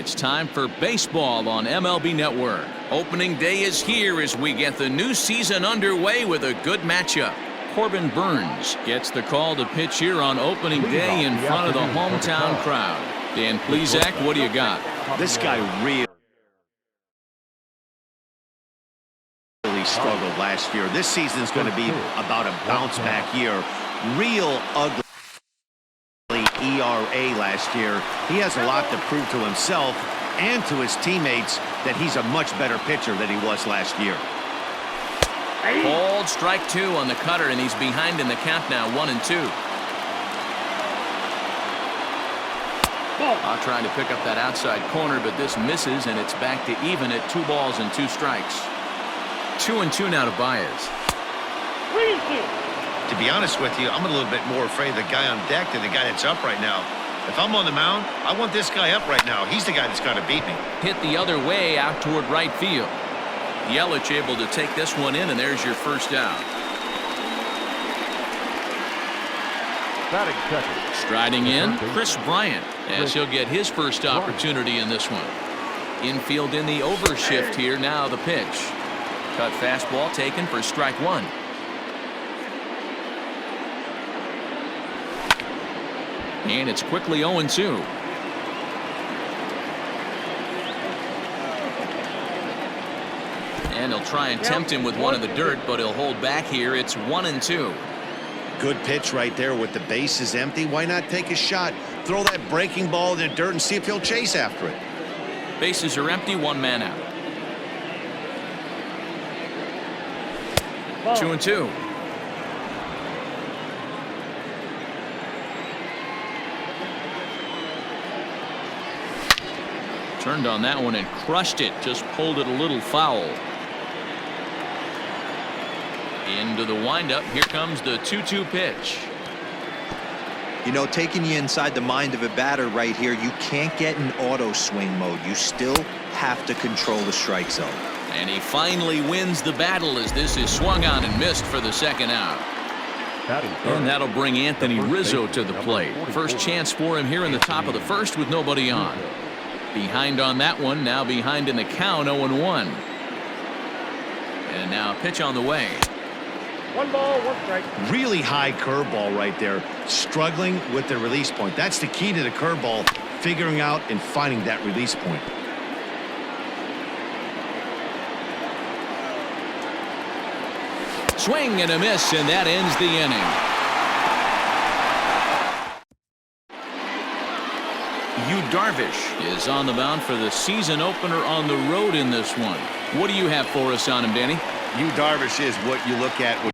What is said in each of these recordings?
It's time for baseball on MLB Network. Opening day is here as we get the new season underway with a good matchup. Corbin Burns gets the call to pitch here on opening day in front of the hometown crowd. Dan Plesac, what do you got? This guy really struggled last year. This season is going to be about a bounce back year. Real ugly ERA last year. He has a lot to prove to himself and to his teammates that he's a much better pitcher than he was last year. Called strike two on the cutter, and he's behind in the count now, 1-2. Trying to pick up that outside corner, but this misses, and it's back to even at 2 balls and 2 strikes. 2-2 now to Baez. To be honest with you, I'm a little bit more afraid of the guy on deck than the guy that's up right now. If I'm on the mound, I want this guy up right now. He's the guy that's got to beat me. Hit the other way out toward right field. Yelich able to take this one in, and there's your first out. Striding in, Chris Bryant, as he'll get his first opportunity in this one. Infield in the overshift here. Now the pitch. Cut fastball taken for strike one. And it's quickly 0-2. And he'll try and tempt him with one of the dirt, but he'll hold back here. It's 1-2. Good pitch right there with the bases empty. Why not take a shot? Throw that breaking ball in the dirt and see if he'll chase after it. Bases are empty, 1 man out. 2-2. Turned on that one and crushed it. Just pulled it a little foul. Into the windup. Here comes the 2-2 pitch. You know, taking you inside the mind of a batter right here, you can't get in auto swing mode. You still have to control the strike zone. And he finally wins the battle as this is swung on and missed for the second out. And that'll bring Anthony Rizzo to the plate. First chance for him here in the top of the first with nobody on. Behind on that one, now behind in the count, 0-1. And now a pitch on the way. 1 ball, 1 strike. Really high curveball right there. Struggling with the release point. That's the key to the curveball, figuring out and finding that release point. Swing and a miss, and that ends the inning. Yu Darvish is on the mound for the season opener on the road in this one. What do you have for us on him, Danny? Yu Darvish is what you look at when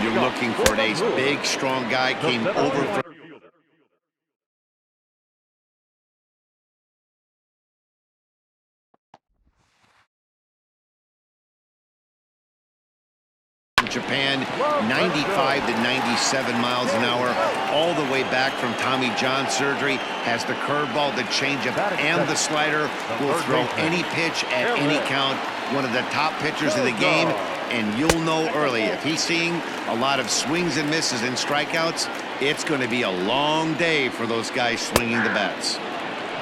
you're looking for an ace. Big, strong guy, came over from Japan, 95 to 97 miles an hour, all the way back from Tommy John surgery. Has the curveball, the changeup, and the slider. Will throw any pitch at any count. One of the top pitchers in the game, and you'll know early if he's seeing a lot of swings and misses and strikeouts. It's going to be a long day for those guys swinging the bats.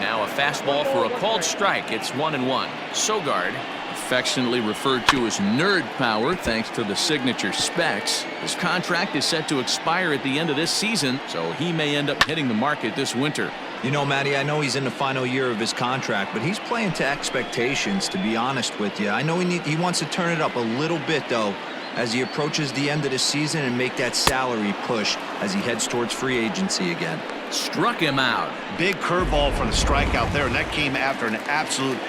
Now a fastball for a called strike. It's 1-1. Sogard, affectionately referred to as nerd power thanks to the signature specs. His contract is set to expire at the end of this season, so he may end up hitting the market this winter. You know, Matty, I know he's in the final year of his contract, but he's playing to expectations, to be honest with you. I know he wants to turn it up a little bit, though, as he approaches the end of the season and make that salary push as he heads towards free agency again. Struck him out. Big curveball for the strikeout there, and that came after an absolute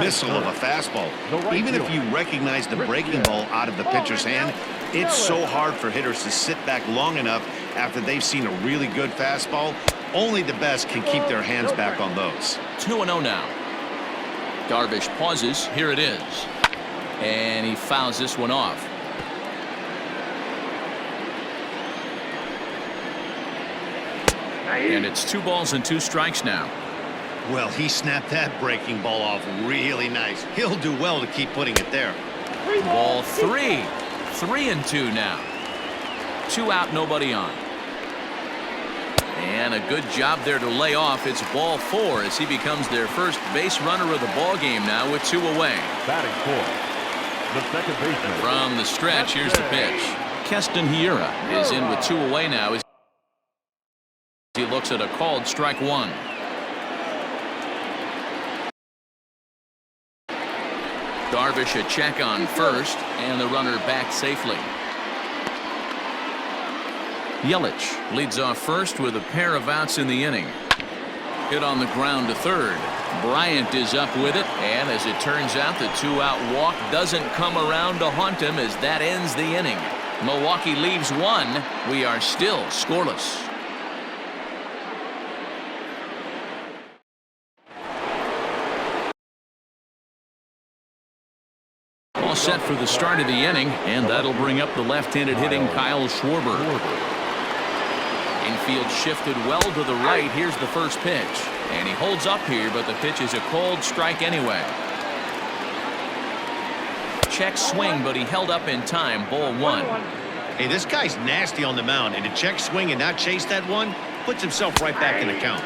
missile of a fastball. Even if you recognize the breaking ball out of the pitcher's hand, it's so hard for hitters to sit back long enough after they've seen a really good fastball. Only the best can keep their hands back on those. 2-0 now. Darvish pauses. Here it is. And he fouls this one off. And it's 2 balls and 2 strikes now. Well, he snapped that breaking ball off really nice. He'll do well to keep putting it there. Ball 3. 3-2 now. 2 out, nobody on. And a good job there to lay off. It's ball 4 as he becomes their first base runner of the ball game now with 2 away. Batting fourth, the second baseman. From the stretch, here's the pitch. Keston Hiura is in with 2 away now as he looks at a called strike 1. Darvish a check on first, and the runner back safely. Yelich leads off first with a pair of outs in the inning. Hit on the ground to third. Bryant is up with it, and as it turns out, the 2-out walk doesn't come around to haunt him as that ends the inning. Milwaukee leaves 1. We are still scoreless. All set for the start of the inning, and that'll bring up the left-handed hitting Kyle Schwarber. Infield shifted well to the right. Here's the first pitch, and he holds up here, but the pitch is a called strike anyway. Check swing, but he held up in time. Ball 1. Hey, this guy's nasty on the mound, and to check swing and not chase that one puts himself right back in the count.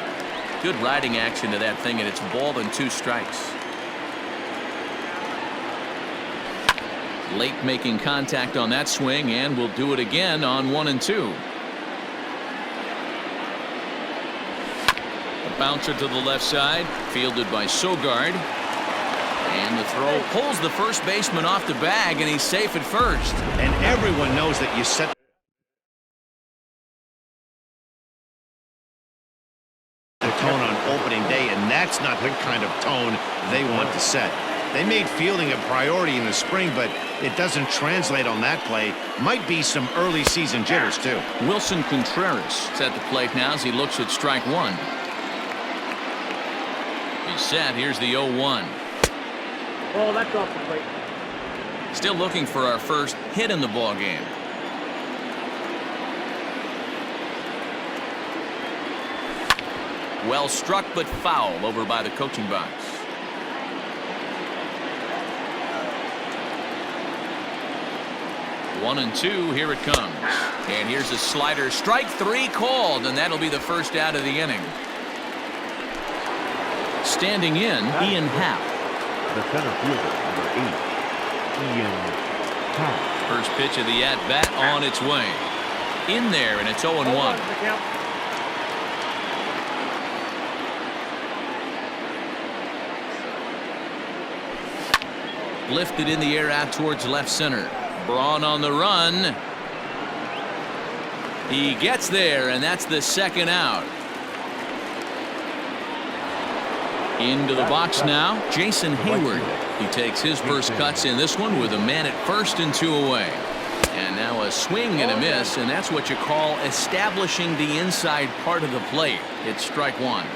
Good riding action to that thing, and it's ball and 2 strikes. Late making contact on that swing, and will do it again on 1 and 2. Bouncer to the left side, fielded by Sogard, and the throw pulls the first baseman off the bag, and he's safe at first. And everyone knows that you set the tone on opening day, and that's not the kind of tone they want to set. They made fielding a priority in the spring, but it doesn't translate on that play. Might be some early season jitters too. Wilson Contreras is at the plate now as he looks at strike 1. He's set. Here's the 0-1. Oh, that's off the plate. Still looking for our first hit in the ball game. Well struck, but foul over by the coaching box. One and 2. Here it comes. And here's a slider. Strike 3 called, and that'll be the first out of the inning. Standing in, Ian Happ. The center fielder, number 8, Ian Happ. First pitch of the at-bat on its way. In there, and it's 0-1. Lifted in the air out towards left center. Braun on the run. He gets there, and that's the second out. Into the box now, Jason Hayward. He takes his first cuts in this one with a man at first and 2 away. And now a swing and a miss, and that's what you call establishing the inside part of the plate. It's strike 1.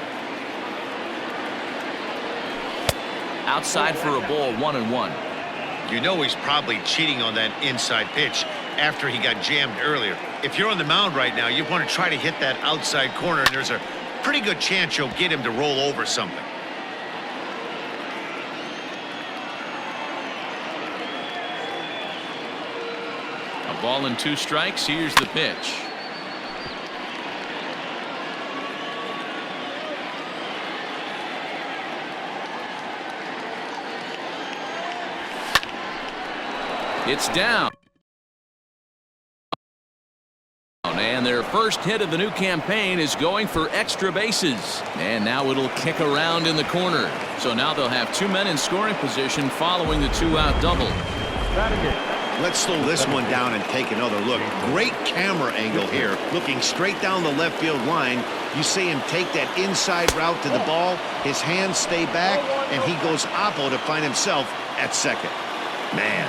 Outside for a ball, 1-1. You know he's probably cheating on that inside pitch after he got jammed earlier. If you're on the mound right now, you want to try to hit that outside corner, and there's a pretty good chance you'll get him to roll over something. A ball and 2 strikes. Here's the pitch. It's down. And their first hit of the new campaign is going for extra bases. And now it'll kick around in the corner. So now they'll have 2 men in scoring position following the 2-out double. Let's slow this one down and take another look. Great camera angle here. Looking straight down the left field line. You see him take that inside route to the ball. His hands stay back, and he goes oppo to find himself at second. Man,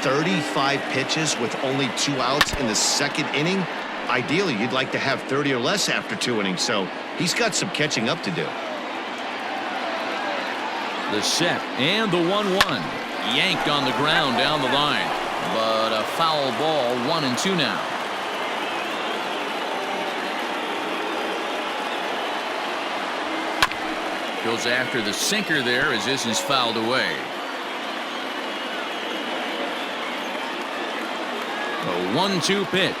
35 pitches with only 2 outs in the second inning. Ideally, you'd like to have 30 or less after 2 innings, so he's got some catching up to do. The set and the 1-1. Yanked on the ground down the line. But a foul ball, 1-2 now. Goes after the sinker there as this is fouled away. The 1-2 pitch.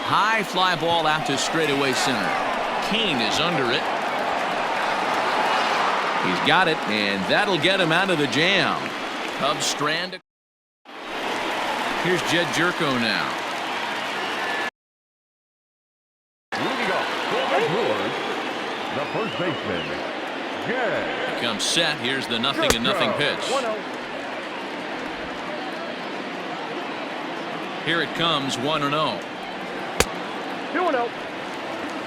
High fly ball out to straightaway center. Kane is under it. He's got it, and that'll get him out of the jam. Cubs strand. Here's Jed Jerko now. Leading off for the Brewers, the first baseman, Jed. He comes set. Here's the 0-0 pitch. 1-0. Here it comes, 1-0. 2-0.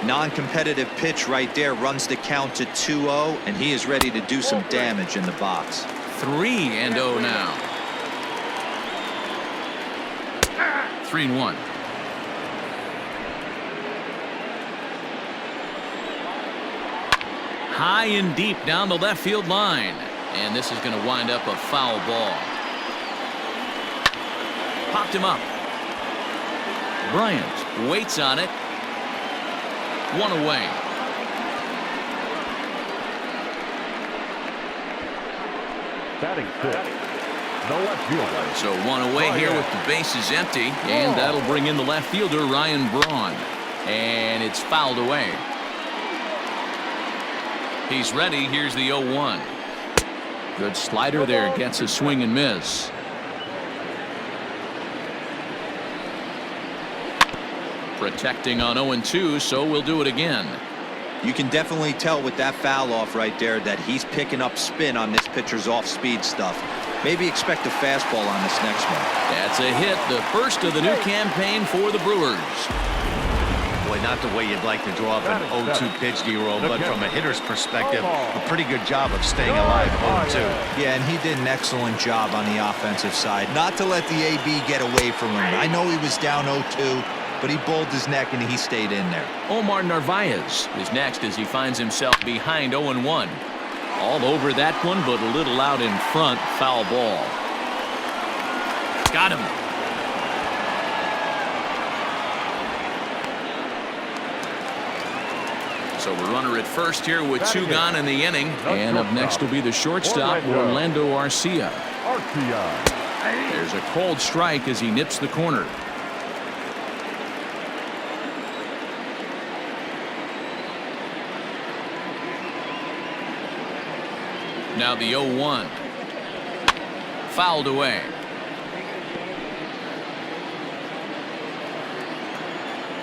Non-competitive pitch right there, runs the count to 2-0, and he is ready to do some damage in the box. 3-0 now. 3-1. High and deep down the left field line, and this is going to wind up a foul ball. Popped him up. Bryant waits on it. 1 away. Batting fifth, the left fielder. So 1 away here with the bases empty, and that'll bring in the left fielder Ryan Braun, and it's fouled away. He's ready. Here's the 0-1. Good slider there, gets a swing and miss. Protecting on 0-2, so we'll do it again. You can definitely tell with that foul off right there that he's picking up spin on this pitcher's off-speed stuff. Maybe expect a fastball on this next one. That's a hit, the first of the new campaign for the Brewers. Boy, not the way you'd like to draw up an 0-2 pitch, D-roll, but from a hitter's perspective, a pretty good job of staying alive 0-2. Yeah, and he did an excellent job on the offensive side. Not to let the AB get away from him. I know he was down 0-2. But he bowled his neck and he stayed in there. Omar Narvaez is next as he finds himself behind 0-1. All over that one, but a little out in front. Foul ball. Got him. So a runner at first here with 2 gone in the inning. And up next will be the shortstop, Orlando Arcia. There's a cold strike as he nips the corner. Now the 0-1. Fouled away.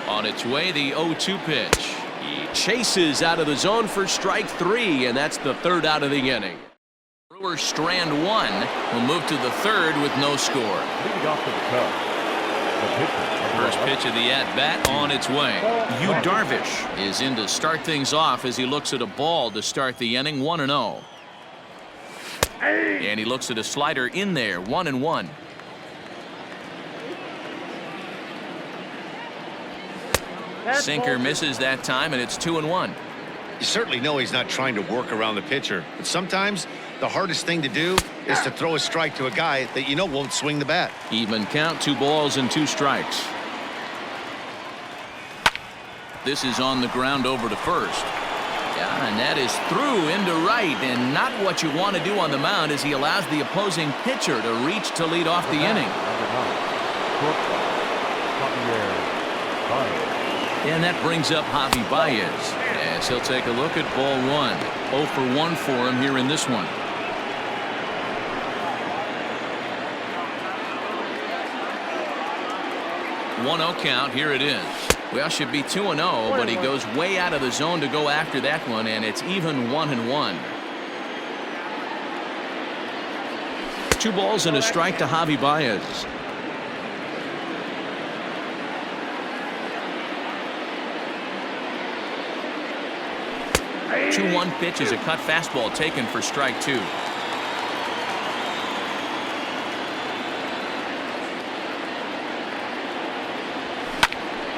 On its way, the 0-2 pitch. He chases out of the zone for strike 3, and that's the 3rd out of the inning. Brewers strand 1. Will move to the 3rd with no score. Leading off to the Cubs, the pitcher. First pitch of the at-bat on its way. Yu Darvish is in to start things off as he looks at a ball to start the inning. 1-0. And he looks at a slider in there. 1-1. Sinker misses that time, and it's 2-1. You certainly know he's not trying to work around the pitcher, but sometimes the hardest thing to do is to throw a strike to a guy that you know won't swing the bat. Even count, 2 balls and 2 strikes. This is on the ground over to first. Yeah, and that is through into right, and not what you want to do on the mound as he allows the opposing pitcher to reach to lead off the inning. And that brings up Javi Baez as he'll take a look at ball 1. 0 for 1 for him here in this one. One 0 count. Here it is. Well, should be 2-0, but he goes way out of the zone to go after that one, and it's even 1-1. 2 balls and a strike to Javi Baez. The 2-1 pitch is a cut fastball taken for strike 2.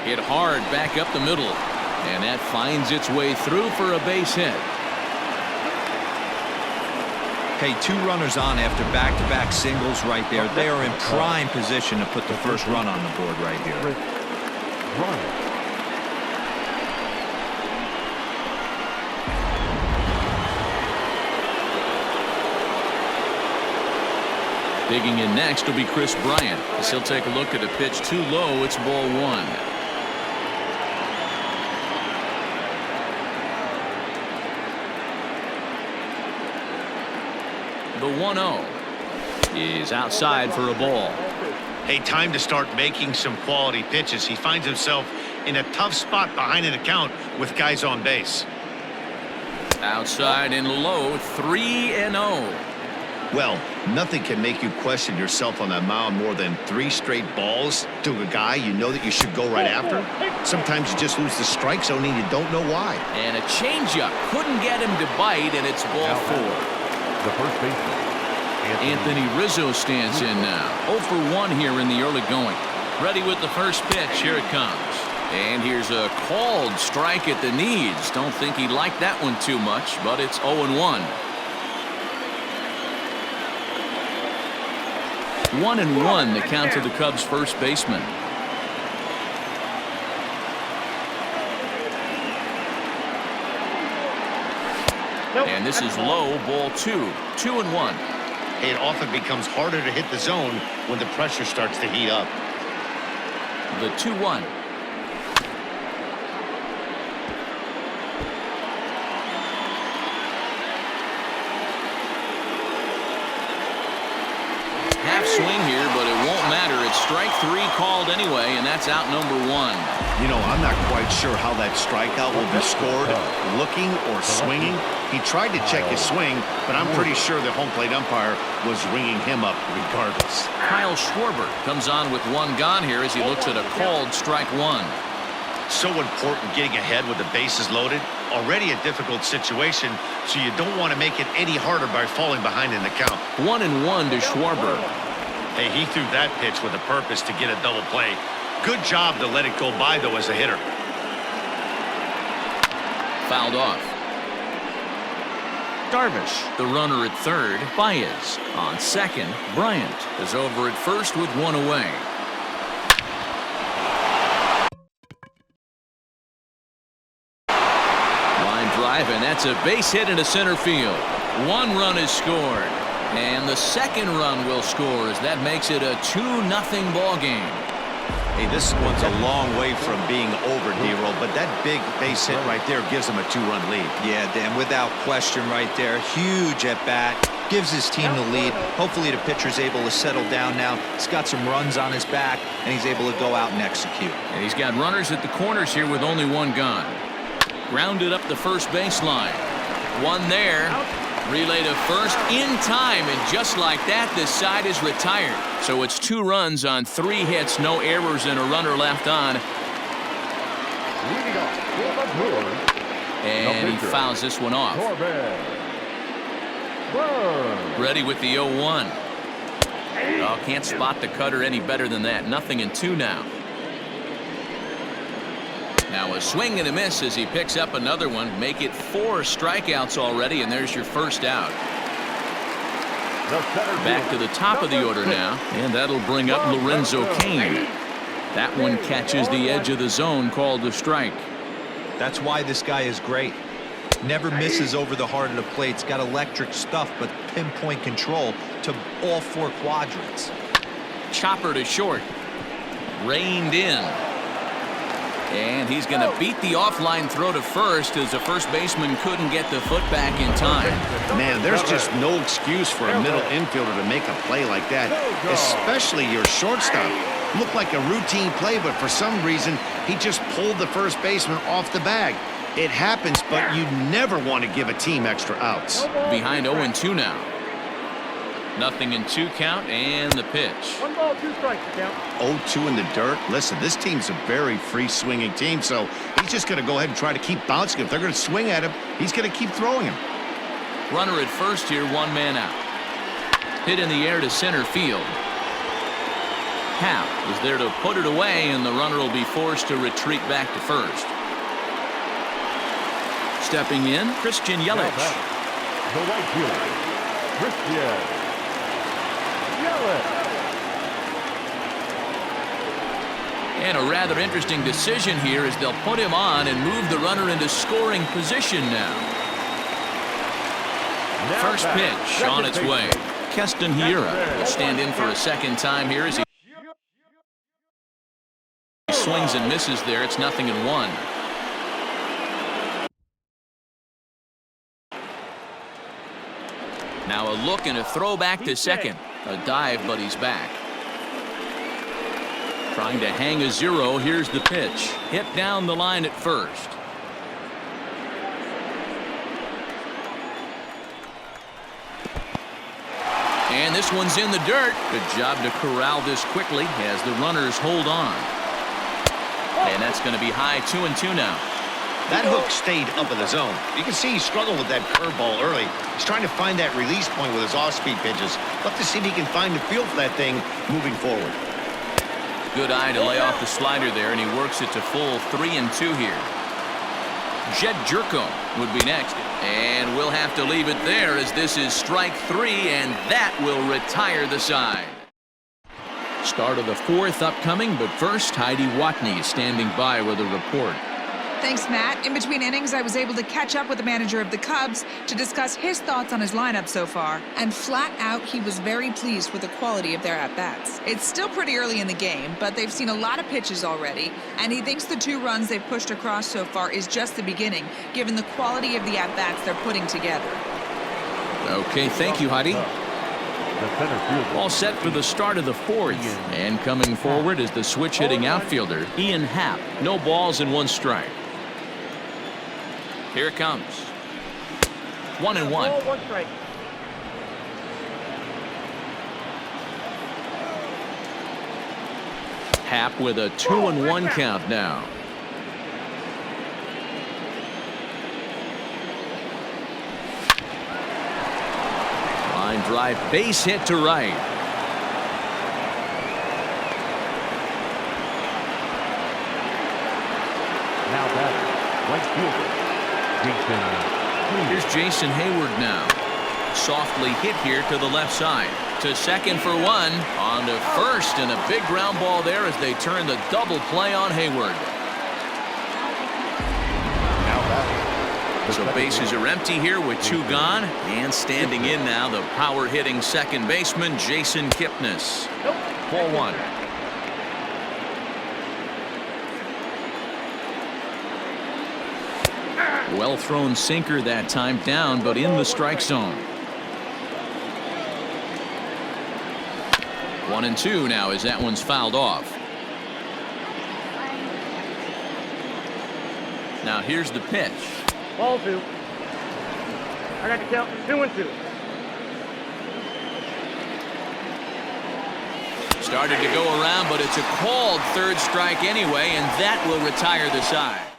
Hit hard back up the middle, and that finds its way through for a base hit. Okay, 2 runners on after back-to-back singles right there. They are in prime position to put the first run on the board right here. Digging in next will be Chris Bryant, as he'll take a look at a pitch too low. It's ball one. The 1-0 is outside for a ball. Hey, time to start making some quality pitches. He finds himself in a tough spot behind an account with guys on base. Outside and low, 3-0. Well, nothing can make you question yourself on that mound more than 3 straight balls to a guy you know that you should go right after. Sometimes you just lose the strike zone and you don't know why. And a changeup couldn't get him to bite, and it's ball 4. The first baseman, Anthony Rizzo stands in now. 0 for 1 here in the early going. Ready with the first pitch. Here it comes. And here's a called strike at the knees. Don't think he liked that one too much, but it's 0-1. 1-1 the count to the Cubs first baseman. And this is low, ball 2. 2-1. It often becomes harder to hit the zone when the pressure starts to heat up. The 2-1. Half swing here, but it won't matter. It's strike 3 called anyway, and that's out number 1. You know, I'm not quite sure how that strikeout will be scored, looking or swinging. He tried to check his swing, but I'm pretty sure the home plate umpire was ringing him up regardless. Kyle Schwarber comes on with 1 gone here as he looks at a called strike 1. So important getting ahead with the bases loaded. Already a difficult situation, so you don't want to make it any harder by falling behind in the count. 1-1 to Schwarber. Hey, he threw that pitch with a purpose to get a double play. Good job to let it go by, though, as a hitter. Fouled off. Darvish, the runner at third. Baez on second. Bryant is over at first with 1 away. Line drive, and that's a base hit into center field. 1 run is scored, and the second run will score as that makes it a 2-0 ball game. Hey, this one's a long way from being over, D-Roll, but that big base hit right there gives him a 2-run lead. Yeah, Dan, without question right there. Huge at bat. Gives his team the lead. Hopefully the pitcher's able to settle down now. He's got some runs on his back, and he's able to go out and execute. And he's got runners at the corners here with only 1 gone. Grounded up the first baseline. 1 there. Relay to first in time, and just like that, this side is retired. So it's 2 runs on 3 hits, no errors, and a runner left on. And he fouls this one off. Ready with the 0-1. Oh, can't spot the cutter any better than that. 0-2 now. Now a swing and a miss as he picks up another one. Make it 4 strikeouts already, and there's your first out. Back to the top of the order now, and that'll bring up Lorenzo Cain. That one catches the edge of the zone, called a strike. That's why this guy is great. Never misses over the heart of the plate. He's got electric stuff, but pinpoint control to all 4 quadrants. Chopper to short. Reined in. And he's going to beat the offline throw to first as the first baseman couldn't get the foot back in time. Man, there's just no excuse for a middle infielder to make a play like that, especially your shortstop. Looked like a routine play, but for some reason, he just pulled the first baseman off the bag. It happens, but you never want to give a team extra outs. Behind 0-2 now. 0-2 count, and the pitch. 1 ball, 2 strikes, count. 0-2 in the dirt. Listen, this team's a very free-swinging team, so he's just going to go ahead and try to keep bouncing. If they're going to swing at him, he's going to keep throwing him. Runner at first here, 1 man out. Hit in the air to center field. Happ is there to put it away, and the runner will be forced to retreat back to first. Stepping in, Christian Yelich. The right fielder, Christian Yelich. And a rather interesting decision here as they'll put him on and move the runner into scoring position now. First pitch on its way. Keston Hiura will stand in for a second time here as he swings and misses there. It's 0-1. Now a look and a throw back to second. A dive, but he's back. Trying to hang a 0. Here's the pitch. Hit down the line at first. And this one's in the dirt. Good job to corral this quickly as the runners hold on. And that's going to be high 2-2 now. That hook stayed up in the zone. You can see he struggled with that curveball early. He's trying to find that release point with his off-speed pitches. Love to see if he can find the feel for that thing moving forward. Good eye to lay off the slider there, and he works it to full 3-2 here. Jed Jerko would be next. And we'll have to leave it there as this is strike 3, and that will retire the side. Start of the 4th upcoming, but first, Heidi Watney is standing by with a report. Thanks, Matt. In between innings, I was able to catch up with the manager of the Cubs to discuss his thoughts on his lineup so far. And flat out, he was very pleased with the quality of their at-bats. It's still pretty early in the game, but they've seen a lot of pitches already. And he thinks the 2 runs they've pushed across so far is just the beginning, given the quality of the at-bats they're putting together. Okay, thank you, Heidi. All set for the start of the 4th. And coming forward is the switch-hitting outfielder, Ian Happ. No balls and 1 strike. Here it comes. 1-1. 1 strike. Happ with a 2-1 count now. Line drive, base hit to right. Now batting, right fielder, Here's Jason Hayward now. Softly hit here to the left side. To second for 1. On to first, and a big ground ball there as they turn the double play on Hayward. So bases are empty here with 2 gone. And standing in now, the power-hitting second baseman, Jason Kipnis. 4-1. Well-thrown sinker that time, down, but in the strike zone. 1-2 now as that one's fouled off. Now here's the pitch. Ball 2. I got to count 2-2. Started to go around, but it's a called 3rd strike anyway, and that will retire the side.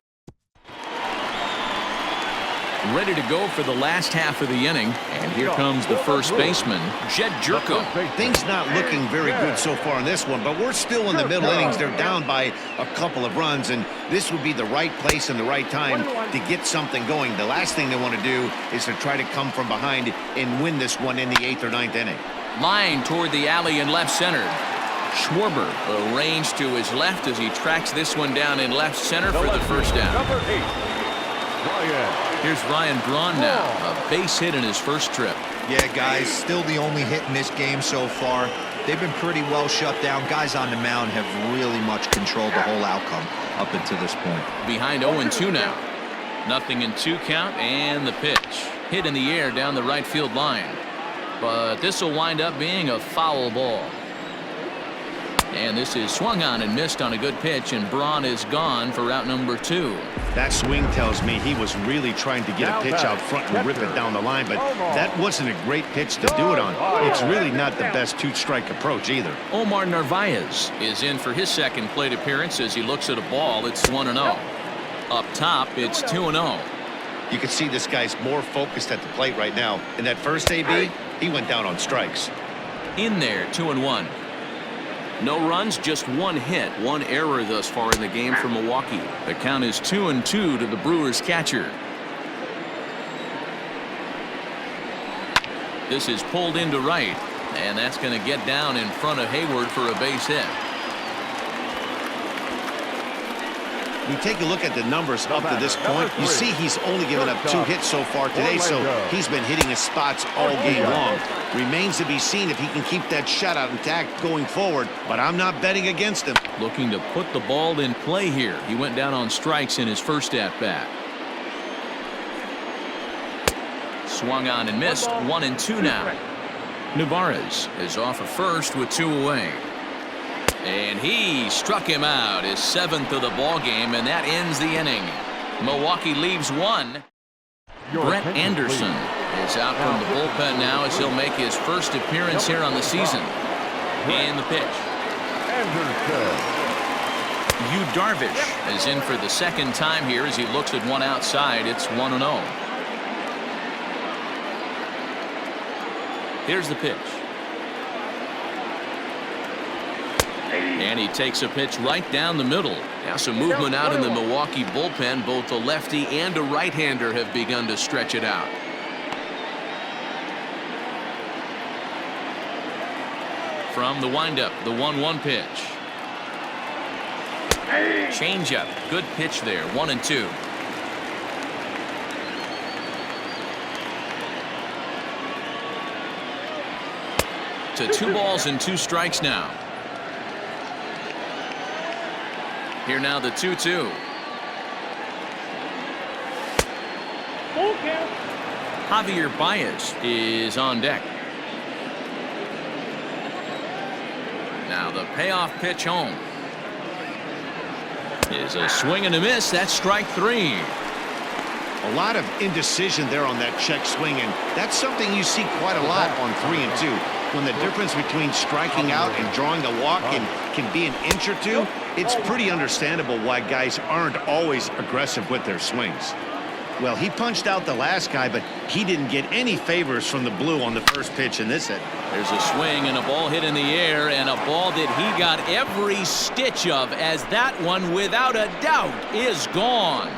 Ready to go for the last half of the inning, and here comes the first baseman, Jed Jerko. Things not looking very good so far in this one, but we're still in the middle innings. They're down by a couple of runs, and this would be the right place and the right time to get something going. The last thing they want to do is to try to come from behind and win this one in the 8th or 9th inning. Line toward the alley in left center. Schwarber arranged to his left as he tracks this one down in left center for the first down. Number 8, Ryan. Here's Ryan Braun now, a base hit in his first trip. Yeah, guys, still the only hit in this game so far. They've been pretty well shut down. Guys on the mound have really much controlled the whole outcome up until this point. Behind 0-2 now. 0-2 count, and the pitch. Hit in the air down the right field line. But this will wind up being a foul ball. And this is swung on and missed on a good pitch, and Braun is gone for out number 2. That swing tells me he was really trying to get a pitch out front and rip it down the line, but that wasn't a great pitch to do it on. It's really not the best 2-strike approach either. Omar Narvaez is in for his second plate appearance as he looks at a ball. It's 1-0. Up top, it's 2-0. You can see this guy's more focused at the plate right now. In that first AB, he went down on strikes. In there, 2-1. No runs, just 1 hit, 1 error thus far in the game for Milwaukee. The count is 2-2 to the Brewers catcher. This is pulled into right, and that's going to get down in front of Hayward for a base hit. You take a look at the numbers up to this point, you see he's only given up 2 hits so far today, so he's been hitting his spots all game long. Remains to be seen if he can keep that shutout intact going forward, but I'm not betting against him. Looking to put the ball in play here. He went down on strikes in his first at-bat. Swung on and missed. 1-2 now. Navarez is off of first with 2 away. And he struck him out, his 7th of the ball game, and that ends the inning. Milwaukee leaves 1. Brett Anderson is out from the bullpen now as he'll make his first appearance here on the season. And the pitch. Yu Darvish is in for the second time here as he looks at one outside. It's 1-0. Here's the pitch. And he takes a pitch right down the middle. Now some movement out in the Milwaukee bullpen. Both a lefty and a right-hander have begun to stretch it out. From the windup, the 1-1 pitch. Changeup. Good pitch there. 1-2. To 2 balls and 2 strikes now. Here now the 2-2. Javier Baez is on deck. Now the payoff pitch home. Is a swing and a miss. That's strike 3. A lot of indecision there on that check swing, and that's something you see quite a lot on 3 and 2. When the difference between striking out and drawing a walk can be an inch or 2, it's pretty understandable why guys aren't always aggressive with their swings. Well, he punched out the last guy, but he didn't get any favors from the blue on the first pitch in this hit. There's a swing and a ball hit in the air, and a ball that he got every stitch of, as that one, without a doubt, is gone.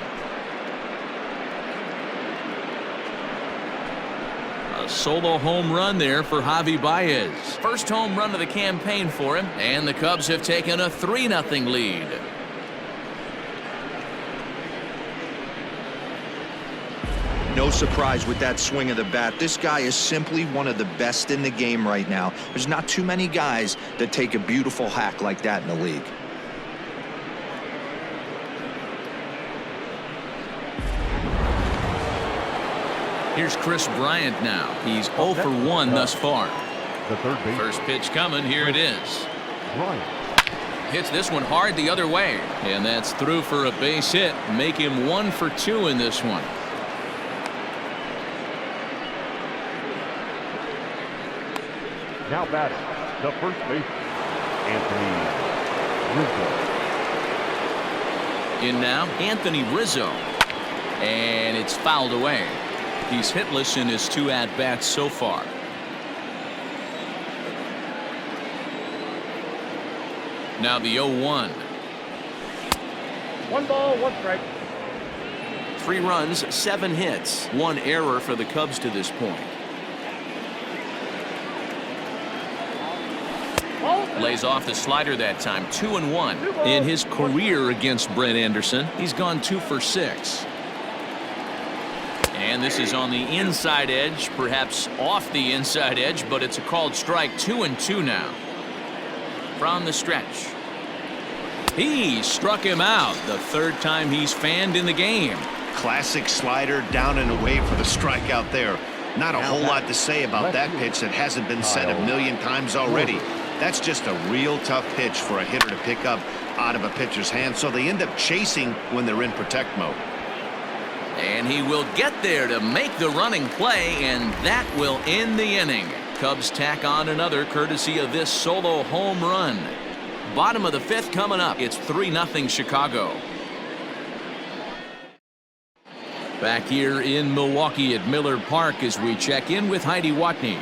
A solo home run there for Javi Baez. First home run of the campaign for him, and the Cubs have taken a 3-0 lead. No surprise with that swing of the bat. This guy is simply one of the best in the game right now. There's not too many guys that take a beautiful hack like that in the league. Here's Chris Bryant now. He's 0 for 1 thus far. The third base. First pitch coming. Here it is. Bryant. Hits this one hard the other way. And that's through for a base hit. Make him 1 for 2 in this one. Now batting, the first baseman, Anthony Rizzo. In now, Anthony Rizzo. And it's fouled away. He's hitless in his 2 at-bats so far. Now the 0-1. 1 ball, 1 strike. 3 runs, 7 hits, 1 error for the Cubs to this point. Lays off the slider that time. 2-1 in his career against Brett Anderson. He's gone 2 for 6. And this is on the inside edge, perhaps off the inside edge, but it's a called strike. 2-2 now. From the stretch. He struck him out, the 3rd time he's fanned in the game. Classic slider down and away for the strikeout there. Not a whole lot to say about that pitch that hasn't been said a million times already. That's just a real tough pitch for a hitter to pick up out of a pitcher's hand, so they end up chasing when they're in protect mode. And he will get there to make the running play, and that will end the inning. Cubs tack on another courtesy of this solo home run. Bottom of the 5th coming up. It's 3-0 Chicago. Back here in Milwaukee at Miller Park as we check in with Heidi Watney.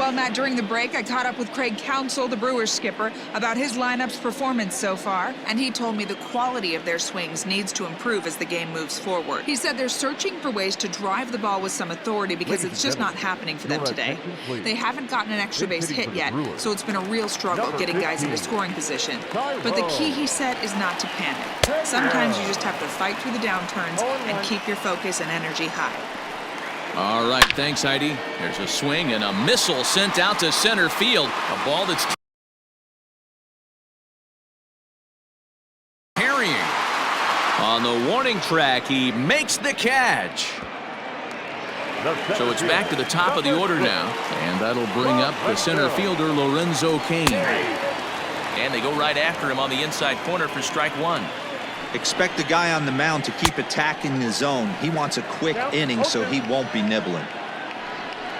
Well, Matt, during the break, I caught up with Craig Counsell, the Brewers skipper, about his lineup's performance so far, and he told me the quality of their swings needs to improve as the game moves forward. He said they're searching for ways to drive the ball with some authority because it's just not happening for them today. They haven't gotten an extra base hit yet, so it's been a real struggle getting guys into scoring position. But the key, he said, is not to panic. Sometimes you just have to fight through the downturns and keep your focus and energy high. All right, thanks, Heidi. There's a swing and a missile sent out to center field. A ball that's carrying. On the warning track, he makes the catch. So it's back to the top of the order now, and that'll bring up the center fielder, Lorenzo Cain. And they go right after him on the inside corner for strike one. Expect the guy on the mound to keep attacking the zone. He wants a quick inning, so he won't be nibbling.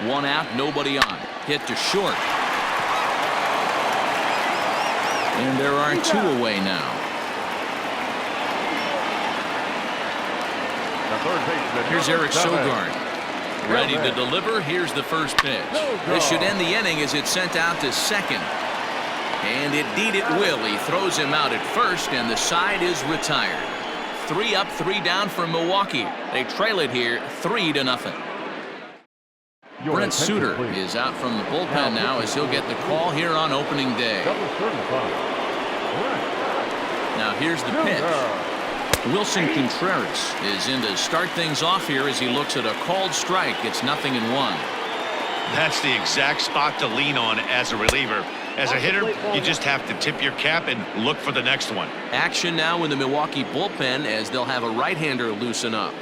One out, nobody on. Hit to short. And there are two away now. Here's Eric Sogard. Ready to deliver. Here's the first pitch. This should end the inning as it's sent out to second. And indeed it will. He throws him out at first, and the side is retired. 3 up, 3 down for Milwaukee. They trail it here 3-0. Brent Suter is out from the bullpen now as he'll get the call here on opening day. Now here's the pitch. Wilson Contreras is in to start things off here as he looks at a called strike. It's 0-1. That's the exact spot to lean on as a reliever. As a hitter, you just have to tip your cap and look for the next one. Action now in the Milwaukee bullpen as they'll have a right-hander loosen up.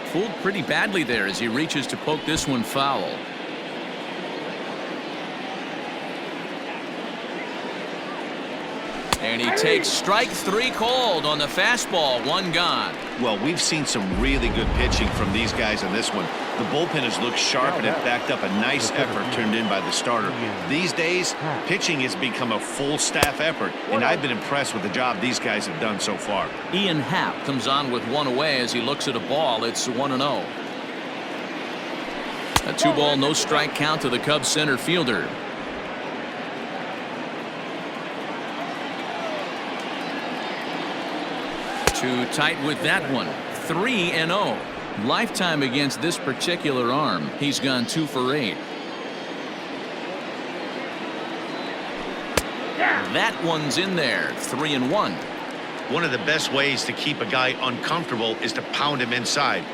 Fooled pretty badly there as he reaches to poke this one foul. And he takes strike 3 called on the fastball. 1 gone. Well, we've seen some really good pitching from these guys in this one. The bullpen has looked sharp and it backed up a nice effort turned in by the starter. These days, pitching has become a full staff effort, and I've been impressed with the job these guys have done so far. Ian Happ comes on with 1 away as he looks at a ball. It's 1-0. A 2-ball, no strike count to the Cubs center fielder. Too tight with that one. 3-0. Lifetime against this particular arm. He's gone 2 for 8. That one's in there. 3-1. One of the best ways to keep a guy uncomfortable is to pound him inside.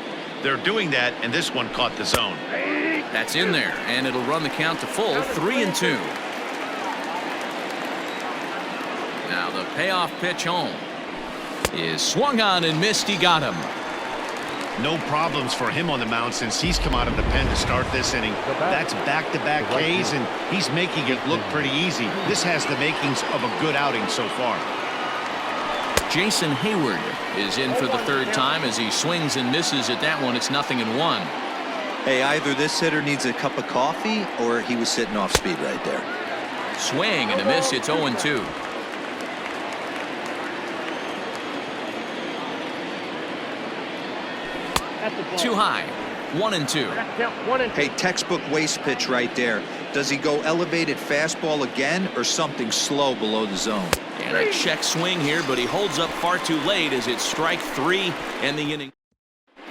They're doing that, and this one caught the zone. That's in there, and it'll run the count to full. 3-2. Now the payoff pitch home is swung on and missed. He got him. No problems for him on the mound since he's come out of the pen to start this inning. That's back-to-back Ks, and he's making it look pretty easy. This has the makings of a good outing so far. Jason Hayward is in for the 3rd time as he swings and misses at that one. It's 0-1. Hey, either this hitter needs a cup of coffee or he was sitting off speed right there. Swing and a miss. It's 0-2. Too high. 1-2. Hey, textbook waste pitch right there. Does he go elevated fastball again or something slow below the zone? And a check swing here, but he holds up far too late as it's strike 3 and the inning.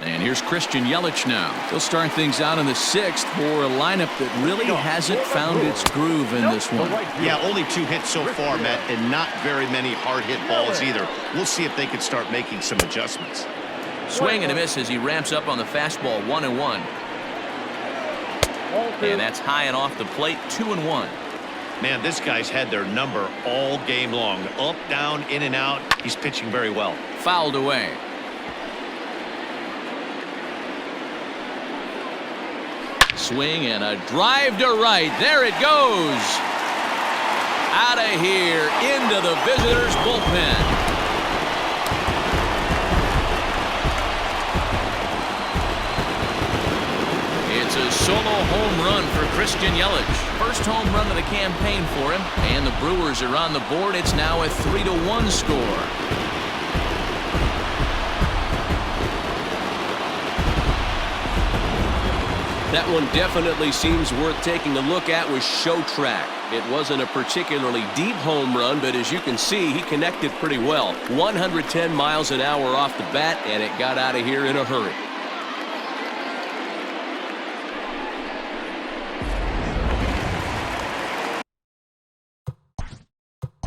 And here's Christian Yelich now. He'll start things out in the 6th for a lineup that really hasn't found its groove in this one. Yeah, only 2 hits so far, Matt, and not very many hard hit balls either. We'll see if they can start making some adjustments. Swing and a miss as he ramps up on the fastball. 1-1. And that's high and off the plate. 2-1. Man, this guy's had their number all game long. Up, down, in and out. He's pitching very well. Fouled away. Swing and a drive to right. There it goes. Out of here into the visitors' bullpen. It's a solo home run for Christian Yelich. First home run of the campaign for him. And the Brewers are on the board. It's now a 3-1 score. That one definitely seems worth taking a look at with Show Track. It wasn't a particularly deep home run, but as you can see, he connected pretty well. 110 miles an hour off the bat, and it got out of here in a hurry.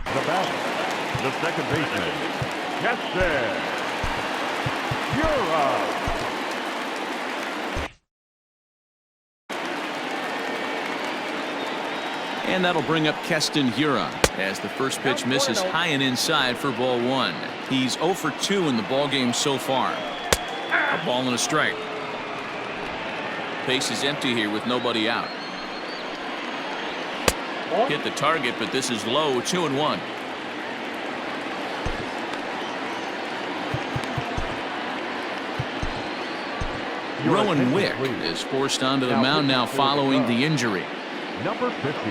The batter, the second baseman, Keston Hiura. And that'll bring up Keston Hiura as the first pitch misses high and inside for ball one. He's 0 for 2 in the ballgame so far. A ball and a strike. Base is empty here with nobody out. Hit the target, but this is low. 2-1. Rowan Wick is forced onto the mound now following the injury. Number 50.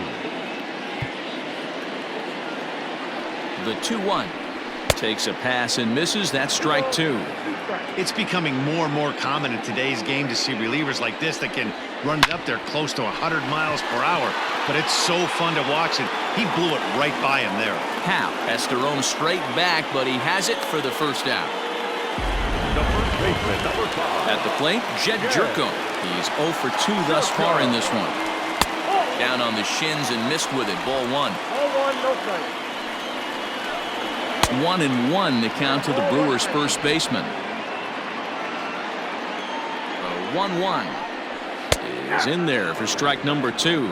The 2-1 takes a pass and misses. That's strike two. It's becoming more and more common in today's game to see relievers like this that can run it up there close to 100 miles per hour. But it's so fun to watch it. He blew it right by him there. Hal has to roam straight back, but he has it for the first out. The first baseman, number 5. At the plate, Jed Jerko. He's 0 for 2 thus far in this one. Down on the shins and missed with it. Ball one. 0-1, no strike. 1-1 the count to the Brewers' first baseman. The 1-1 is in there for strike number 2.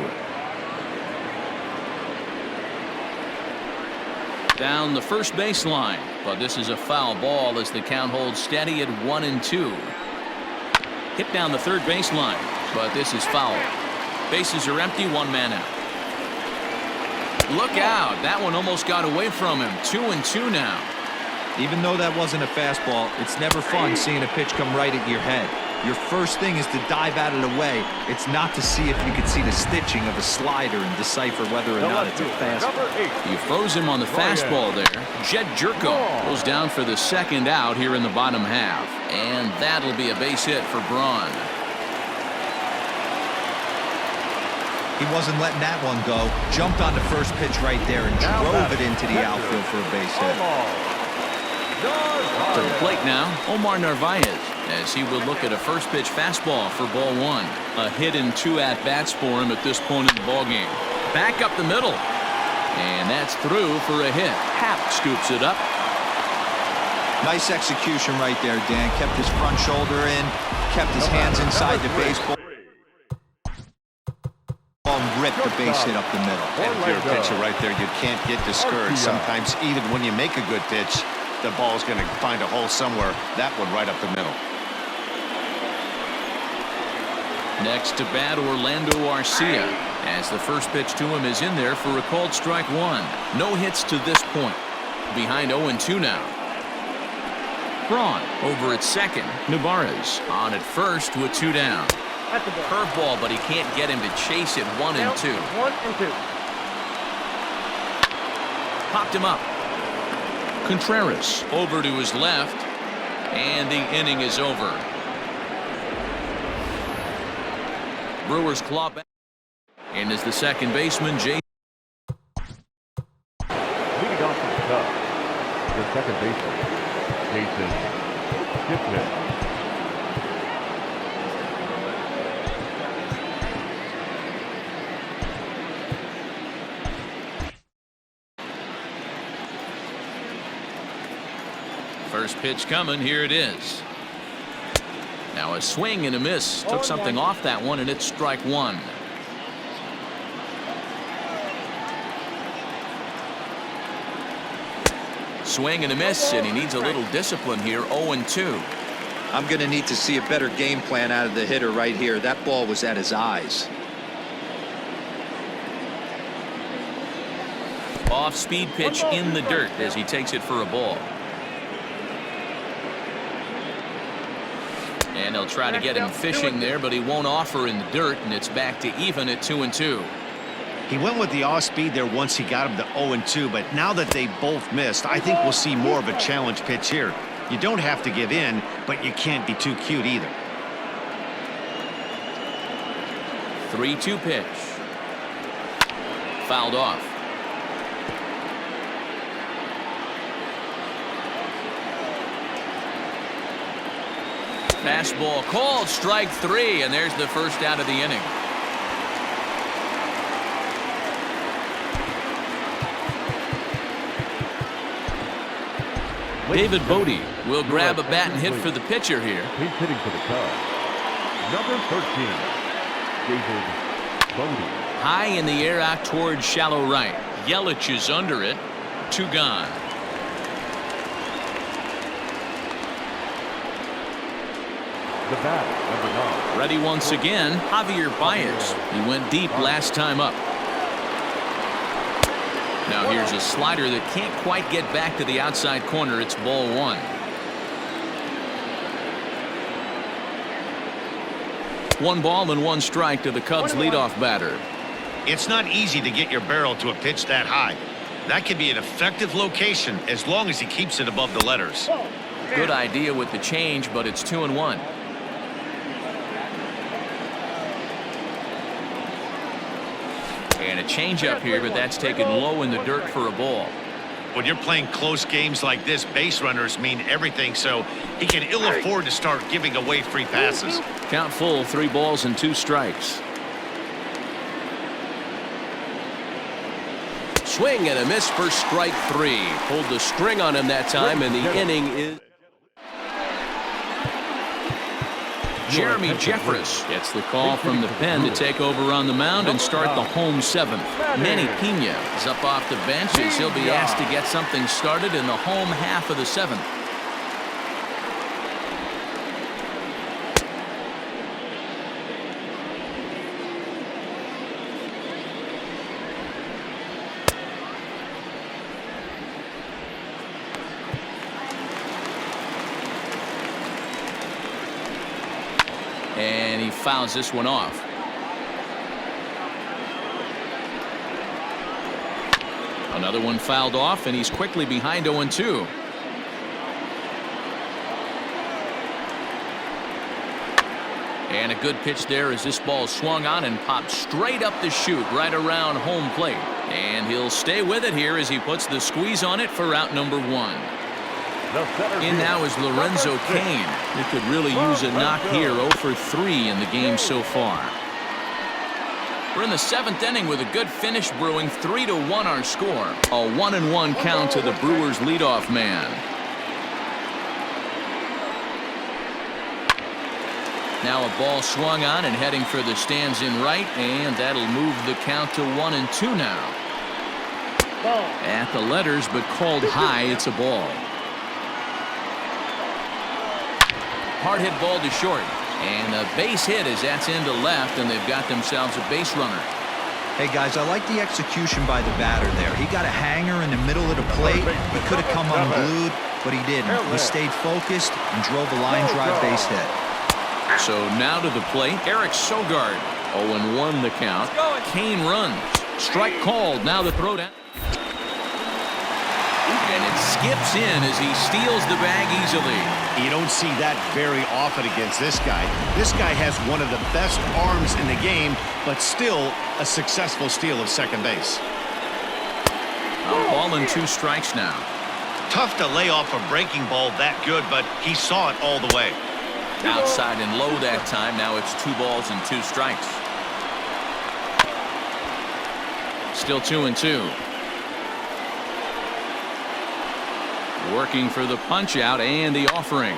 Down the first baseline, but this is a foul ball as the count holds steady at 1-2. Hit down the third baseline, but this is foul. Bases are empty, one man out. Look out, that one almost got away from him. 2-2 now. Even though that wasn't a fastball, it's never fun seeing a pitch come right at your head. Your first thing is to dive out of the way. It's not to see if you can see the stitching of a slider and decipher whether or not it's a fastball. You froze him on the fastball there. Jed Jerko goes down for the second out here in the bottom half. And that'll be a base hit for Braun. He wasn't letting that one go. Jumped on the first pitch right there and drove it into the outfield for a base hit. To the plate now, Omar Narvaez, as he would look at a first pitch fastball for ball one. A hit and 2 at-bats for him at this point in the ballgame. Back up the middle. And that's through for a hit. Happ scoops it up. Nice execution right there, Dan. Kept his front shoulder in, kept his hands inside the baseball. Ripped the base hit up the middle. And if you're a pitcher right there, you can't get discouraged. Sometimes even when you make a good pitch, the ball's going to find a hole somewhere. That one right up the middle. Next to bat, Orlando Arcia, as the first pitch to him is in there for a called strike one. No hits to this point. Behind 0-2 now. Braun over at second. Navarez on at first with 2 down. Curveball, but he can't get him to chase it. 1-2. 1-2. Popped him up. Contreras over to his left, and the inning is over. Brewers claw back, and as the second baseman, Jay. Leading off the Cubs, the second baseman, Jason Kipnis. First pitch coming. Here it is. Now a swing and a miss. Took something off that one, and it's strike one. Swing and a miss, and he needs a little discipline here. 0-2. I'm going to need to see a better game plan out of the hitter right here. That ball was at his eyes. Off-speed pitch in the dirt as he takes it for a ball. And they'll try to get him fishing there, but he won't offer in the dirt, and it's back to even at 2-2. He went with the off-speed there once he got him to 0-2, but now that they both missed, I think we'll see more of a challenge pitch here. You don't have to give in, but you can't be too cute either. 3-2 pitch. Fouled off. Fastball called, strike 3, and there's the first out of the inning. David Bodie will grab a bat and hit for the pitcher here. He's hitting for the Cubs. Number 13, David Bodie. High in the air out towards shallow right. Yelich is under it. 2 gone. The bat, number 9. Ready once again, Javier Baez. He went deep last time up. Now here's a slider that can't quite get back to the outside corner. It's ball 1. One ball and 1 strike to the Cubs leadoff batter. It's not easy to get your barrel to a pitch that high. That can be an effective location as long as he keeps it above the letters. Good idea with the change, but it's 2-1. And a changeup here, but that's taken low in the dirt for a ball. When you're playing close games like this, base runners mean everything, so he can ill afford to start giving away free passes. Count full, 3 balls and 2 strikes. Swing and a miss for strike 3. Pulled the string on him that time, and the inning is... Jeremy Jeffress gets the call from the pen to take over on the mound and start the home 7th. Manny Pena is up off the bench as he'll be asked to get something started in the home half of the 7th. And he fouls this one off. Another one fouled off, and he's quickly behind 0-2. And a good pitch there as this ball swung on and popped straight up the chute right around home plate. And he'll stay with it here as he puts the squeeze on it for out number 1. In now is Lorenzo Cain. He could really use a knock here. 0 for 3 in the game so far. We're in the 7th inning with a good finish brewing. 3-1 our score. A 1-1 count to the Brewers leadoff man. Now a ball swung on and heading for the stands in right, and that'll move the count to 1-2 now. At the letters, but called high. It's a ball. Hard hit ball to short, and a base hit as that's into left, and they've got themselves a base runner. Hey guys, I like the execution by the batter there. He got a hanger in the middle of the plate. He could have come unglued, but he didn't. He stayed focused and drove a line drive base hit. So now to the plate, Eric Sogard. 0-1 the count. Cain runs. Strike called. Now the throw down. And it skips in as he steals the bag easily. You don't see that very often against this guy. This guy has one of the best arms in the game, but still a successful steal of second base. A ball and 2 strikes now. Tough to lay off a breaking ball that good, but he saw it all the way. Outside and low that time. Now it's 2 balls and 2 strikes. Still 2-2. Working for the punch out and the offering.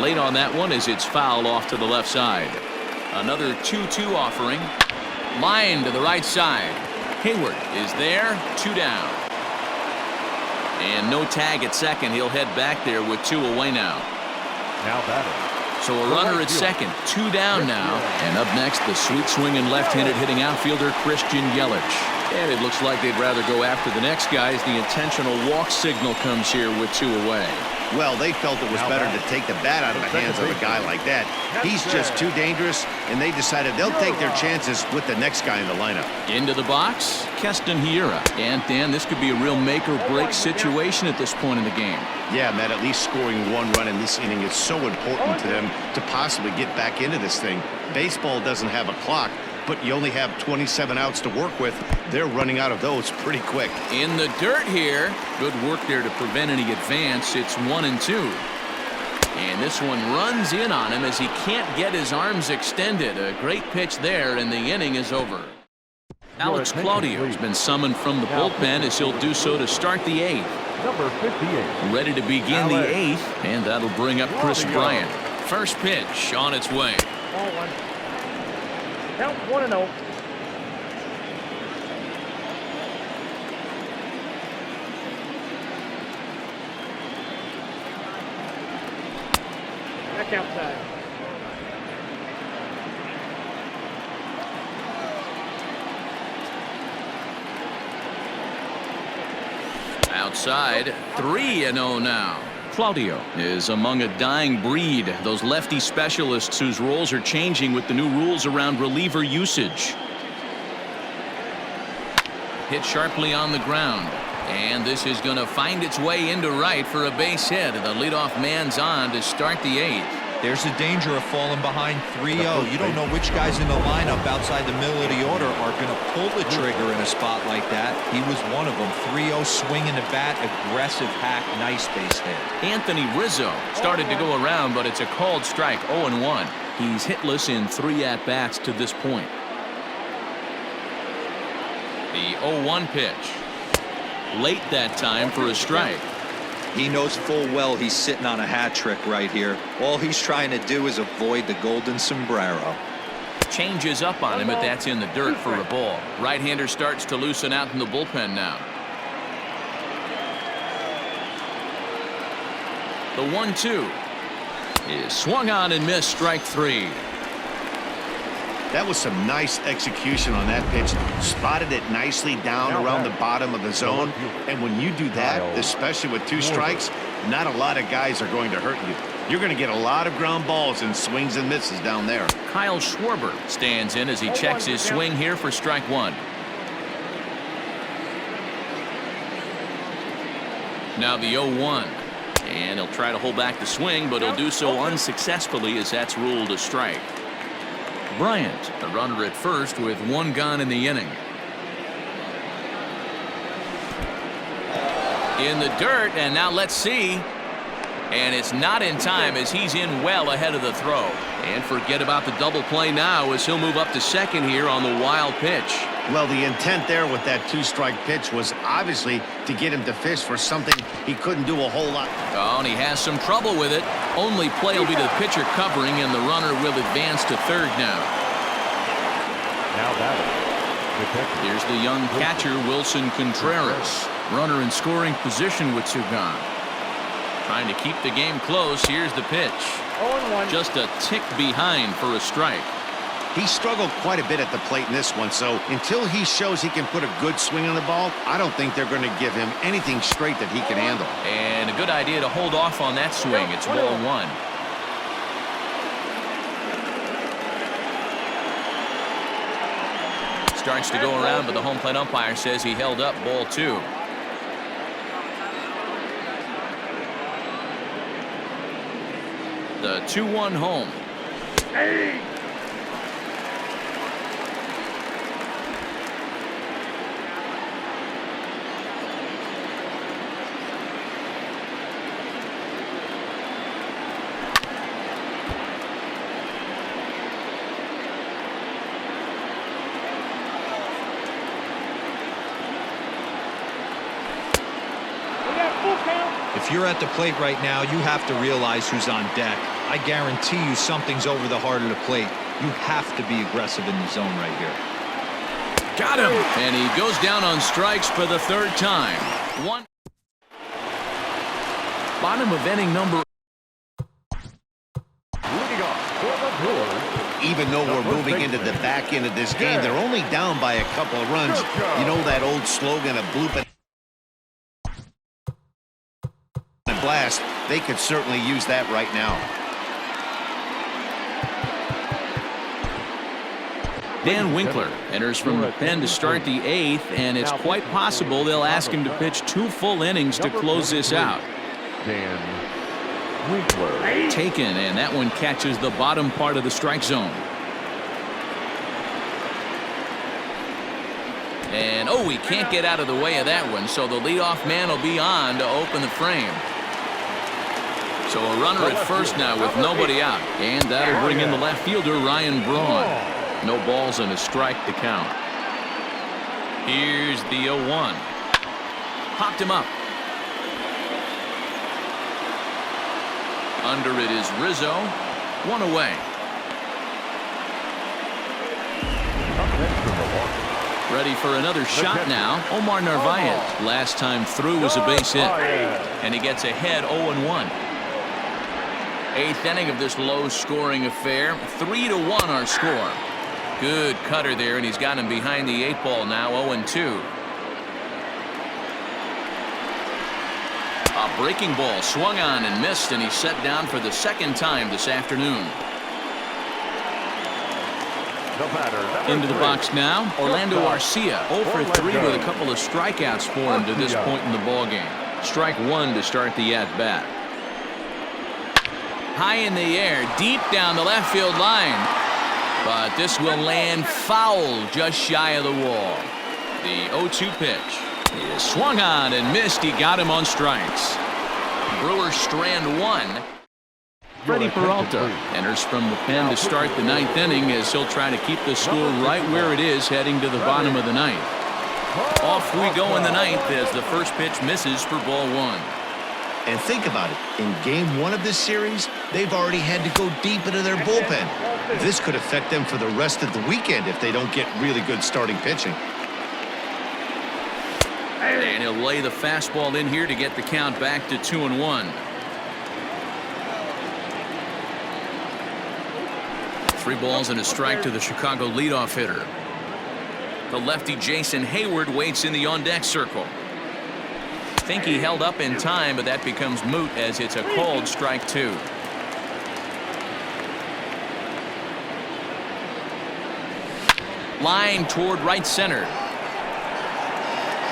Late on that one as it's fouled off to the left side. Another 2-2 offering. Line to the right side. Hayward is there. 2 down. And no tag at second. He'll head back there with 2 away now. Now batting. So a runner at second. 2 down now. And up next, the sweet swinging left-handed hitting outfielder Christian Yelich. And it looks like they'd rather go after the next guy as the intentional walk signal comes here with 2 away. Well, they felt it was better to take the bat out of the hands of a guy like that. He's just too dangerous, and they decided they'll take their chances with the next guy in the lineup. Into the box, Keston Hiura. And, Dan, this could be a real make-or-break situation at this point in the game. Yeah, Matt, at least scoring 1 run in this inning is so important to them to possibly get back into this thing. Baseball doesn't have a clock, but you only have 27 outs to work with. They're running out of those pretty quick. In the dirt here. Good work there to prevent any advance. It's 1-2. And this one runs in on him as he can't get his arms extended. A great pitch there, and the inning is over. Alex Claudio has been summoned from the bullpen as he'll do so to start the 8th. Number 58. Ready to begin the 8th, and that'll bring up Chris Bryant. First pitch on its way. Ball 1. Count 1-0. Back outside. Outside, 3-0 now. Claudio is among a dying breed, those lefty specialists whose roles are changing with the new rules around reliever usage. Hit sharply on the ground, and this is going to find its way into right for a base hit. The leadoff man's on to start the 8th. There's the danger of falling behind 3-0. You don't know which guys in the lineup outside the middle of the order are going to pull the trigger in a spot like that. He was one of them. 3-0, swinging the bat, aggressive hack, nice base hit. Anthony Rizzo started to go around, but it's a called strike, 0-1. He's hitless in 3 at-bats to this point. The 0-1 pitch. Late that time for a strike. He knows full well he's sitting on a hat trick right here. All he's trying to do is avoid the golden sombrero. Changes up on him, but that's in the dirt for a ball. Right-hander starts to loosen out in the bullpen now. The 1-2 is swung on and missed, strike 3. That was some nice execution on that pitch. Spotted it nicely down around the bottom of the zone. And when you do that, especially with 2 strikes, not a lot of guys are going to hurt you. You're going to get a lot of ground balls and swings and misses down there. Kyle Schwarber stands in as he checks his swing here for strike 1. Now the 0-1. And he'll try to hold back the swing, but he'll do so unsuccessfully as that's ruled a strike. Bryant, the runner at first with 1 gone in the inning. In the dirt, and now let's see. And it's not in time as he's in well ahead of the throw. And forget about the double play now as he'll move up to second here on the wild pitch. Well, the intent there with that 2-strike pitch was obviously to get him to fish for something he couldn't do a whole lot. Oh, and he has some trouble with it. Only play will be to the pitcher covering, and the runner will advance to third now. Now batting. Here's the young catcher, Wilson Contreras. Runner in scoring position with 2 gone. Trying to keep the game close. Here's the pitch. 0-1. Just a tick behind for a strike. He struggled quite a bit at the plate in this one, so until he shows he can put a good swing on the ball, I don't think they're going to give him anything straight that he can handle. And a good idea to hold off on that swing. It's ball 1. Starts to go around, but the home plate umpire says he held up, ball 2. The 2-1 home. Hey! If you're at the plate right now, you have to realize who's on deck. I guarantee you something's over the heart of the plate. You have to be aggressive in the zone right here. Got him! And he goes down on strikes for the 3rd time. Bottom of inning number. Leading off for the Brewers, even though we're moving into the back end of this game, they're only down by a couple of runs. You know that old slogan of bloop it and blast? They could certainly use that right now. Dan Winkler enters from the pen to start the 8th, and it's quite possible they'll ask him to pitch 2 full innings to close this out. Dan Winkler. Taken, and that one catches the bottom part of the strike zone. And he can't get out of the way of that one, so the leadoff man will be on to open the frame. So a runner at first now with nobody out, and that'll bring in the left fielder Ryan Braun. No balls and a strike to count. Here's the 0-1. Popped him up. Under it is Rizzo. 1 away. Ready for another shot now. Omar Narvaez. Last time through was a base hit. And he gets ahead 0-1. 8th inning of this low-scoring affair. 3-1 our score. Good cutter there, and he's got him behind the 8 ball now, 0-2. A breaking ball swung on and missed, and he's set down for the 2nd time this afternoon. Into the box now, Orlando Arcia, 0 for 3 with a couple of strikeouts for him to this point in the ballgame. Strike 1 to start the at-bat. High in the air, deep down the left field line. But this will land foul just shy of the wall. The 0-2 pitch is swung on and missed. He got him on strikes. Brewers strand 1. Freddie Peralta enters from the pen to start the 9th inning as he'll try to keep the score right where it is heading to the bottom of the 9th. Off we go in the 9th as the first pitch misses for ball 1. And think about it. In game 1 of this series, they've already had to go deep into their bullpen. This could affect them for the rest of the weekend if they don't get really good starting pitching. And he'll lay the fastball in here to get the count back to 2-1. 3 balls and a strike to the Chicago leadoff hitter. The lefty Jason Hayward waits in the on-deck circle. I think he held up in time, but that becomes moot as it's a called strike 2. Line toward right center.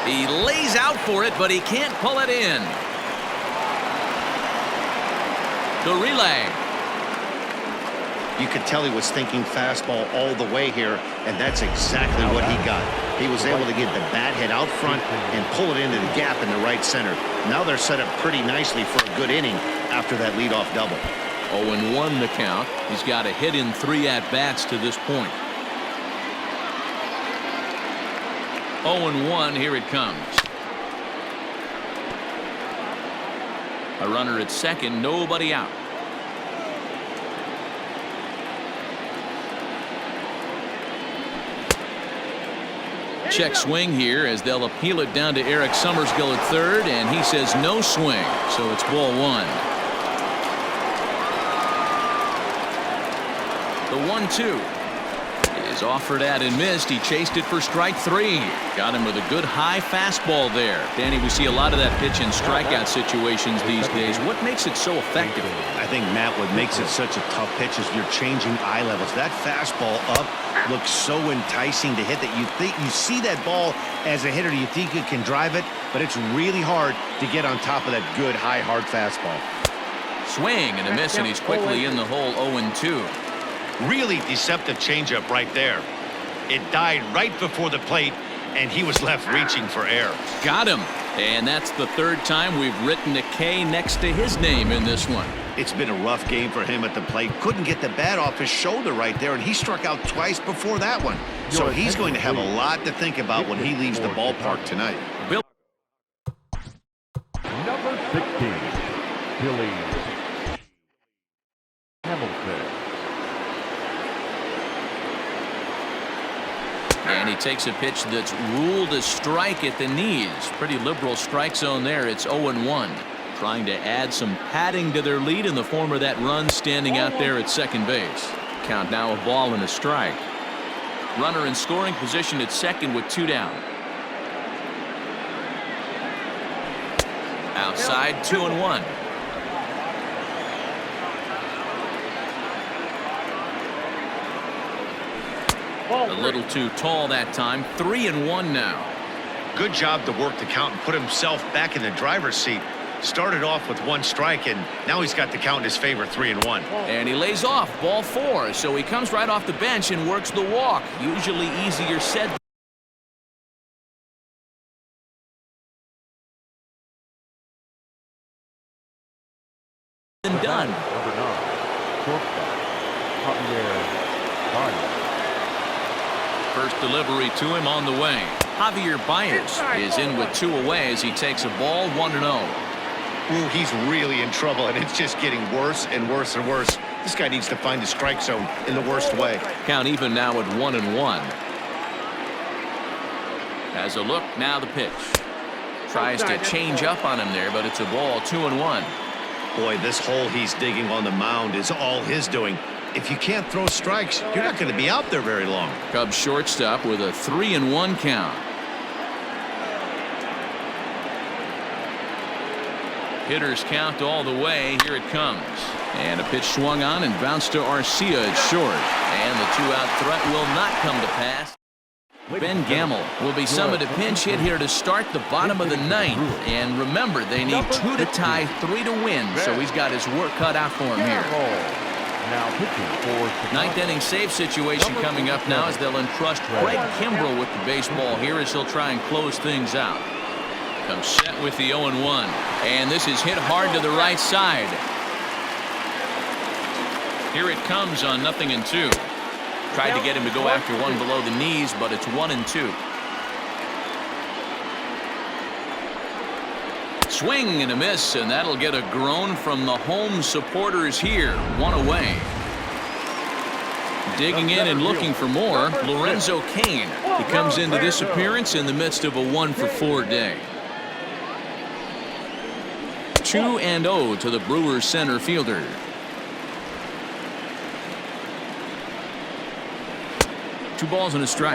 He lays out for it, but he can't pull it in. The relay. You could tell he was thinking fastball all the way here, and that's exactly what he got. He was able to get the bat head out front and pull it into the gap in the right center. Now they're set up pretty nicely for a good inning after that leadoff double. 0-1 the count. He's got a hit in 3 at-bats to this point. 0-1, here it comes. A runner at second, nobody out. Check swing here as they'll appeal it down to Eric Summersgill at third, and he says no swing, so it's ball 1. The 1-2 is offered at and missed. He chased it for strike 3. Got him with a good high fastball there. Danny, we see a lot of that pitch in strikeout situations these days. What makes it so effective? I think, Matt, what makes it such a tough pitch is you're changing eye levels. That fastball up looks so enticing to hit that you think you see that ball as a hitter, you think you can drive it, but it's really hard to get on top of that good high hard fastball. Swing and a miss, and he's quickly in the hole. 0-2. Really deceptive changeup right there. It died right before the plate, and he was left reaching for air. Got him, and that's the 3rd time we've written a K next to his name in this one. It's been a rough game for him at the plate. Couldn't get the bat off his shoulder right there, and he struck out twice before that one. So he's going to have a lot to think about when he leaves the ballpark tonight. Bill. Number 16, Billy Hamilton. And he takes a pitch that's ruled a strike at the knees. Pretty liberal strike zone there. It's 0-1. Trying to add some padding to their lead in the form of that run standing out there at second base. count now, a ball and a strike. Runner in scoring position at second with 2 down. Outside, 2-1. A little too tall that time. 3-1 now. Good job to work the count and put himself back in the driver's seat. Started off with 1 strike, and now he's got the count in his favor, 3-1. And he lays off, ball 4, so he comes right off the bench and works the walk. Usually easier said than done. Number 9, shortstop, Javier. First delivery to him on the way. Javier Baez is in with 2 away as he takes a ball, 1-0. Ooh, he's really in trouble, and it's just getting worse and worse and worse. This guy needs to find the strike zone in the worst way. Count even now at 1-1. Has a look, now the pitch. Tries to change up on him there, but it's a ball, 2-1. Boy, this hole he's digging on the mound is all his doing. If you can't throw strikes, you're not going to be out there very long. Cubs shortstop with a 3-1 count. Hitters count all the way. Here it comes. And a pitch swung on and bounced to Arcia. It's short. And the 2-out threat will not come to pass. Ben Gamel will be summoned a pinch hit here to start the bottom of the 9th. And remember, they need 2 to tie, 3 to win. So he's got his work cut out for him here. Now pitching for 9th inning save situation coming up now as they'll entrust Craig Kimbrell with the baseball here as he'll try and close things out. Comes set with the 0-1. And this is hit hard to the right side. Here it comes on 0-2. Tried to get him to go after one below the knees, but it's 1-2. Swing and a miss, and that'll get a groan from the home supporters here. 1 away. Digging in and looking for more, Lorenzo Cain. He comes into this appearance in the midst of a 1-for-4 day. 2-0 to the Brewers center fielder. 2 balls and a strike.